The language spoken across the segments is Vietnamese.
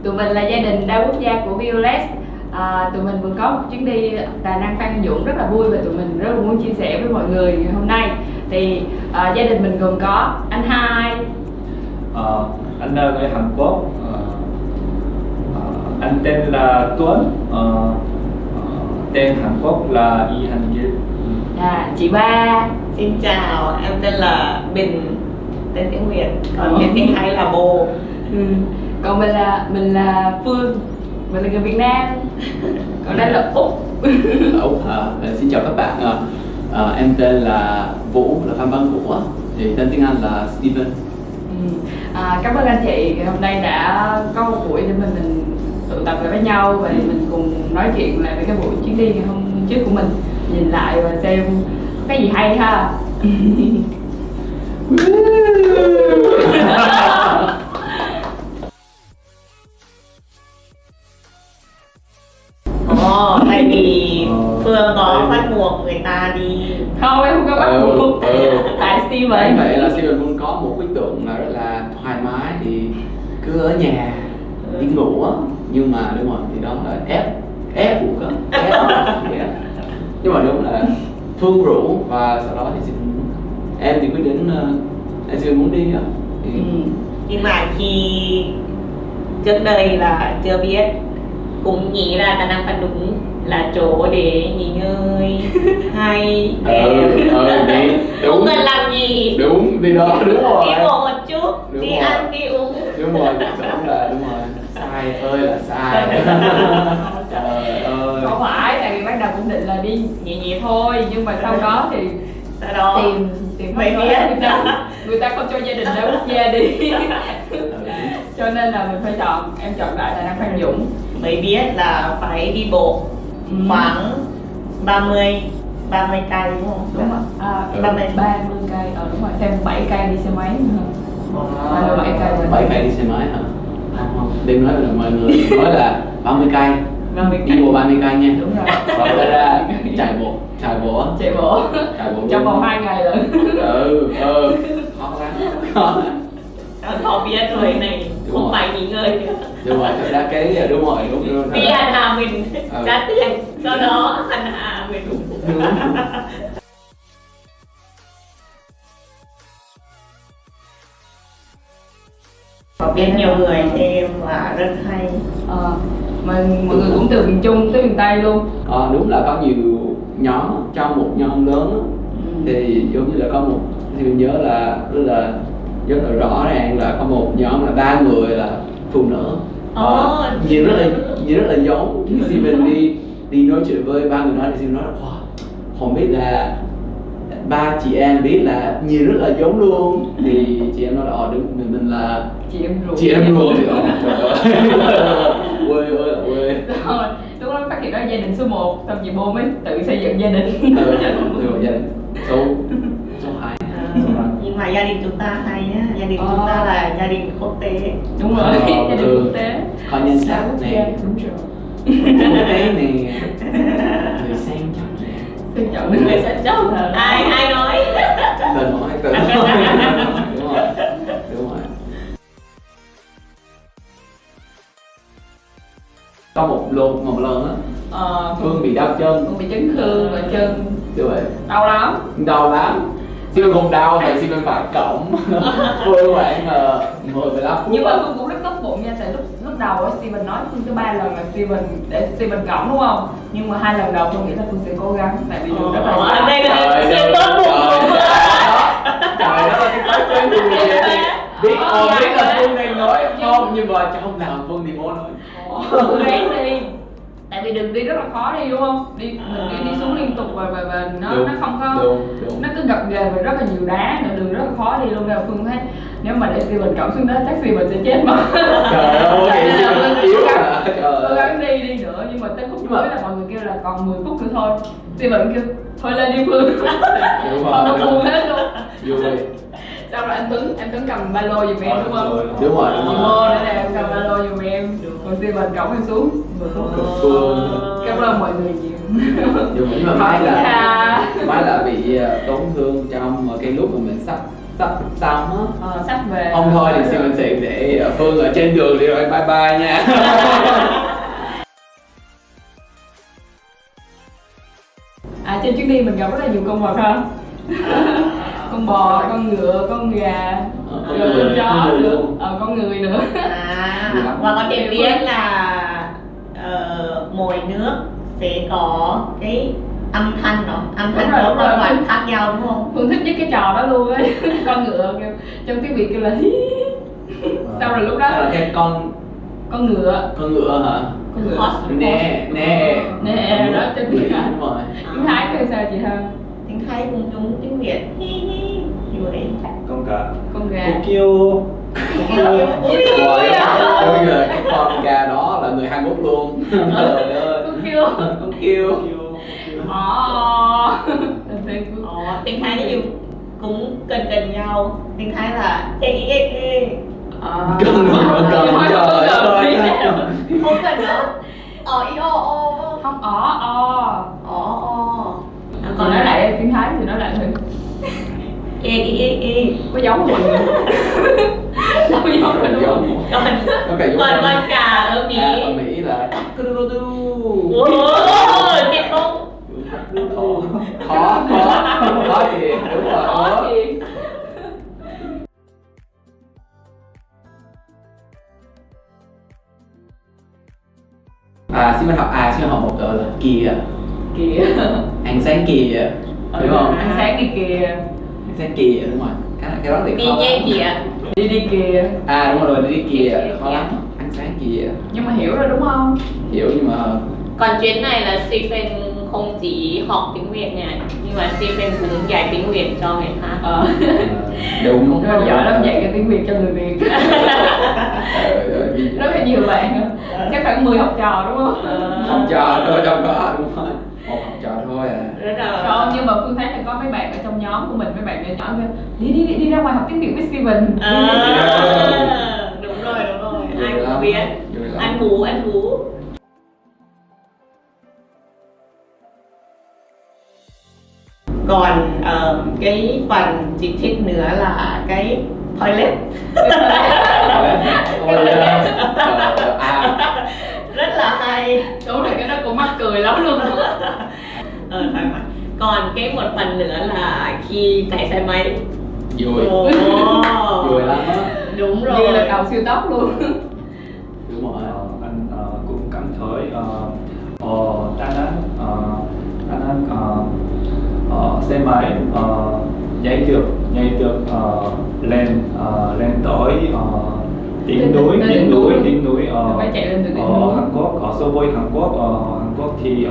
Tụi mình là gia đình đa quốc gia của Violet. Tụi mình vừa có một chuyến đi Đà Nẵng Phan Dũng rất là vui và tụi mình rất là muốn chia sẻ với mọi người ngày hôm nay. Thì gia đình mình gồm có anh Hai. Anh người Hàn Quốc. Anh tên là Tuấn. Tên Hàn Quốc là Y Hàn Dư. Chị Ba. Xin chào, em tên là Bình, tên tiếng Việt, còn tên tiếng Thái là Bồ. Còn mình là Phương, mình là người Việt Nam. Còn đây là Úc. Úc hả? Xin chào các bạn. Em tên là Vũ, là Phan Văn Vũ. Thì tên tiếng Anh là Steven. Cảm ơn anh chị hôm nay đã có một buổi để mình tụ tập lại với nhau và mình cùng nói chuyện lại về cái buổi chuyến đi ngày hôm trước của mình, nhìn lại và xem có cái gì hay ha. Tại vì Phương có bắt buộc người ta đi. Không, em không có bắt buộc. Tại Steven. Vậy là Steven luôn có một ý tưởng là rất là thoải mái, thì cứ ở nhà đi ngủ á, nhưng mà đúng rồi, thì đó là ép buộc á, nhưng mà đúng là Phương rủ và sau đó thì em thì quyết định em Steven muốn đi á. Nhưng mà khi trước đây là chưa biết, cũng nghĩ là Đà Nẵng Phan Dũng là chỗ để nghỉ ngơi hay đẹp. Đi đúng, không cần làm gì, đúng đi đó, đúng rồi, đi bộ một chút, đúng đi rồi. ăn đi uống. Đúng rồi, đúng rồi, sai ơi là sai. Trời ơi, Không phải, tại vì ban đầu cũng định là đi nhẹ nhẹ thôi, nhưng mà sau đó thì sau đó tìm mày không biết. người ta không cho gia đình đa quốc gia đi. Cho nên là mình phải chọn, em chọn lại Đà Nẵng Phan Dũng. mới biết là phải đi bộ khoảng 30 cây đúng không? Đúng rồi. 30 cây, đúng rồi, thêm 7 cây đi xe máy nữa. 7 cây rồi. 7 cây đi xe máy hả? Không, đừng nói là mọi người nói là 30 cây, 30 đi bộ 30 cây nha. Đúng rồi. Rồi ra chạy bộ Chạy bộ trong vòng 2 ngày rồi. Khó lắm. Họ biết rồi này, Đúng không rồi. phải nghỉ ngơi nữa. Đúng rồi, thật ra cái đúng rồi. Đi Hàn Hà mình trả tiền, sau đó Hàn Hà mình Đúng. có biết nhiều người thêm và rất hay. Mọi người cũng từ miền Trung tới miền Tây luôn. Đúng là có nhiều nhóm trong một nhóm lớn á, thì giống như là có một, thì mình nhớ là rất là rõ ràng là có một nhóm là 3 người là phụ nữ. Nhìn rất là giống. Khi Steven đi nói chuyện với 3 người đó thì Steven nói là wow, không biết là 3 chị em biết là nhìn rất là giống luôn. Thì chị em nói là đúng, mình là chị em ruột thì trời ơi. Quê ơi là quê. Rồi, lúc đó phát hiện đó là gia đình số 1, xong chị Bô mới tự xây dựng gia đình. Gia đình số 2. Nhưng mà gia đình chúng ta hay á, gia đình chúng ta là gia đình quốc tế. Đúng rồi, gia đình quốc tế. Có nhân sắc nè, Đúng rồi. quốc tế nè, người sang trọng nè. Xin chọn người sang trọng. Ai nói? Tự nói. Đúng rồi. Có một lần á, Phương bị đau chân. Phương bị chấn thương ở chân. Đúng rồi. Đau lắm. Steven không đau thì Steven phải cõng. Phương khoảng 10-15 phút. Nhưng mà Phương cũng rất tốt bụng nha, tại lúc đầu á Steven nói Phương tới 3 lần là Steven cõng đúng không? Nhưng mà 2 lần đầu Phương nghĩ là Phương sẽ cố gắng, tại vì Phương rất là đây là siêu tốt bụng. Trời đó là cái nói chuyện gì vậy? Biết là Phương đang nói không, nhưng mà trong lòng Phương thì muốn nói. Ráng đi. Tại vì đường đi rất là khó đi đúng không? Mình đi xuống liên tục và nó không có đúng. Nó cứ gập ghềnh và rất là nhiều đá nữa, đường rất là khó đi luôn. Nên là Phương thấy nếu mà để Steven cõng xuống đó chắc Steven sẽ chết mất. Trời ơi, Steven yếu à. Cố gắng đi nữa, nhưng mà tới khúc cuối là mọi người kêu là còn 10 phút nữa thôi. Steven kêu thôi lên đi Phương. Không có buồn hết luôn. Vui. Xong rồi anh Tuấn cầm ba lô giùm em đúng không? Đúng rồi. Chị Mô nữa nè, em cầm ba lô giùm em. Còn Steven cõng em xuống. Cảm ơn mọi người nhiều. Nhưng mà mai là bị tổn thương trong cái lúc mà mình sắp sắp xong á. Sắp về. Không thôi thì xin mình xịn để Phương ở trên đường đi rồi, bye bye nha. Trên chuyến đi mình gặp rất là nhiều con vật ha. Con bò, con ngựa, con gà, Con rồi người, con chó con người nữa, luôn. con người nữa. Và có thể biết là mỗi nước sẽ có cái âm thanh đó, âm thanh Đúng rồi, có đúng rồi. các loại khác nhau đúng không? Phương thích nhất cái trò đó luôn ấy. Con ngựa kêu, trong tiếng Việt kêu là hí. Xong rồi lúc Đó đó là cái con ngựa, con ngựa hả? con ngựa. Horse. Nè Nè, đó trên tiếng Thái. Đúng rồi. Tiếng Thái kêu sao chị Thơm? Tiếng Thái cũng đúng tiếng Việt. Như vậy. Con gà. Con gà. Cô kêu. Ui, Rồi, bây giờ cái con gà đó là người Hàn Quốc luôn. Trời ơi. Con kêu. Con kêu. tiếng Thái như cũng gần nhau. Tiếng Thái là ê. Cần trời ơi. Không cần nữa. I o. Không Còn nói lại tiếng Thái thì nói lại thử. ê. Có giống không mọi người? Đâu giống rồi đúng không? Còn con gà ở Mỹ. Ở Mỹ là Ôi, thiệt không? khó thì đúng rồi. Khó gì? Xin mình học một từ là kìa. Kìa. Ăn sáng kìa, đúng không? Ăn sáng đi kìa. Ăn sáng kìa, đúng rồi. Cái đó thì Đi khó chơi lắm. kìa. Đi kìa. Đúng rồi, đi kìa, khó lắm. Ăn sáng kìa. Nhưng mà hiểu rồi đúng không? Hiểu nhưng mà Còn chuyến này là Stephen không chỉ học tiếng Việt nha, nhưng mà Stephen cũng dạy tiếng Việt cho người khác. đúng. Cũng rất giỏi lắm dạy cái tiếng Việt cho người Việt. Rất là nhiều bạn nữa. Chắc khoảng 10 học trò đúng không? Học trò thôi, đâu có, đúng rồi. Một học trò thôi à. Rất là Không, nhưng mà Phương thấy là có mấy bạn ở trong nhóm của mình, mấy bạn nhỏ kêu đi ra ngoài học tiếng Việt với Steven. đúng rồi, ai Vui cũng lắm, biết. vui lắm. Anh Vũ. Còn cái phần chị thích nữa là cái toilet. Rất là hay. Đúng rồi, cái đó cũng mắc cười lắm luôn. Thoải mái. Còn cái một phần nữa là khi chạy xe máy. Vui. Vui lắm á. Đúng rồi. Như là cầu siêu tốc luôn. Đúng rồi. Anh cũng cảm thấy Đà Nẵng xe máy nhảy được lên tới đỉnh núi Phải chạy lên từ đỉnh ở núi. Hàn Quốc, ở so với Hàn Quốc thì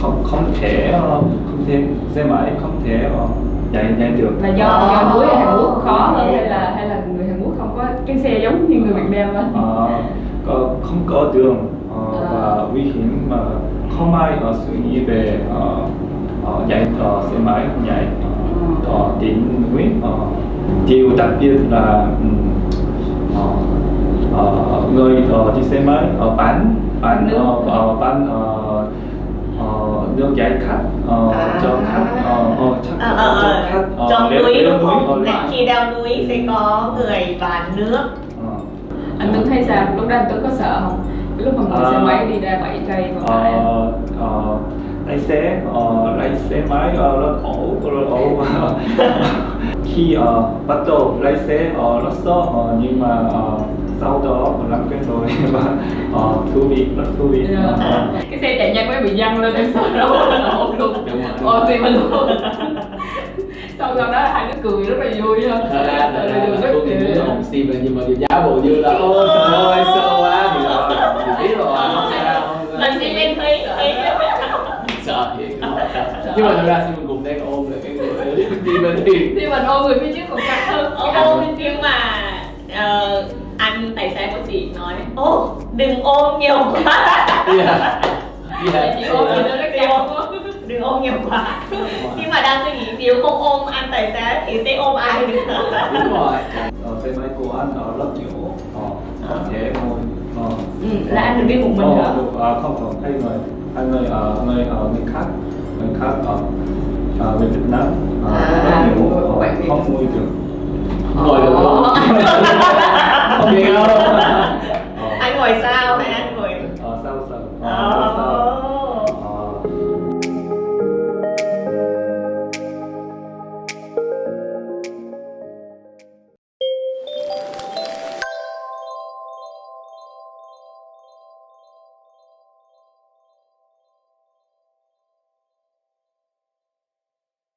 không thể xe máy không thể nhảy được. Là do núi ở Hàn Quốc khó hơn hay là người Hàn Quốc không có cái xe giống như người Việt Nam á? Không có đường và nguy hiểm mà không ai suy nghĩ về nhảy xe máy nhảy đỉnh núi. Điều đặc biệt là người đi xe máy bán nước giải khát cho khách trong núi đúng không? núi. Khi leo núi sẽ có người bán nước. Anh Tuấn thấy sao? Lúc đó anh Tuấn có sợ không? Cái lúc mà ngồi xe máy đi ra 7 cây còn lại. lái xe máy rất ổn. Khi bắt đầu lái xe rất sợ nhưng mà sau đó làm quen rồi và rất thú vị. Cái xe chạy nhanh quá bị văng lên em sợ đâu là ổn luôn. Đúng rồi. Ôi thì mình luôn. Sau đó hai đứa cười rất là vui ha. Thật ra Đường rất Phương nhiều. muốn học Steven nhưng mà giá bộ như là ôi trời ơi sơ quá thì rồi biết rồi không sao. Lần thì lên thấy Sợ thiệt. Nhưng mà thật ra Steven cùng đang ôm được cái người Steven thì Thì mình ôm người phía trước còn căng hơn. nhưng mà anh tài xế của chị nói đừng ôm nhiều quá. Chị ôm người đó nó căng quá. Đừng ôm nhiều quá. Nhưng mà đang suy nghĩ nếu không ôm anh tài xế thì sẽ ôm ai nữa. đúng rồi. Xe máy của anh rất nhiều có thể ngồi Là anh được đi một mình hả? không hai người khác người Việt Nam rất nhiều. Bạn việc? không ngồi được. ngồi được không? Không biết đâu.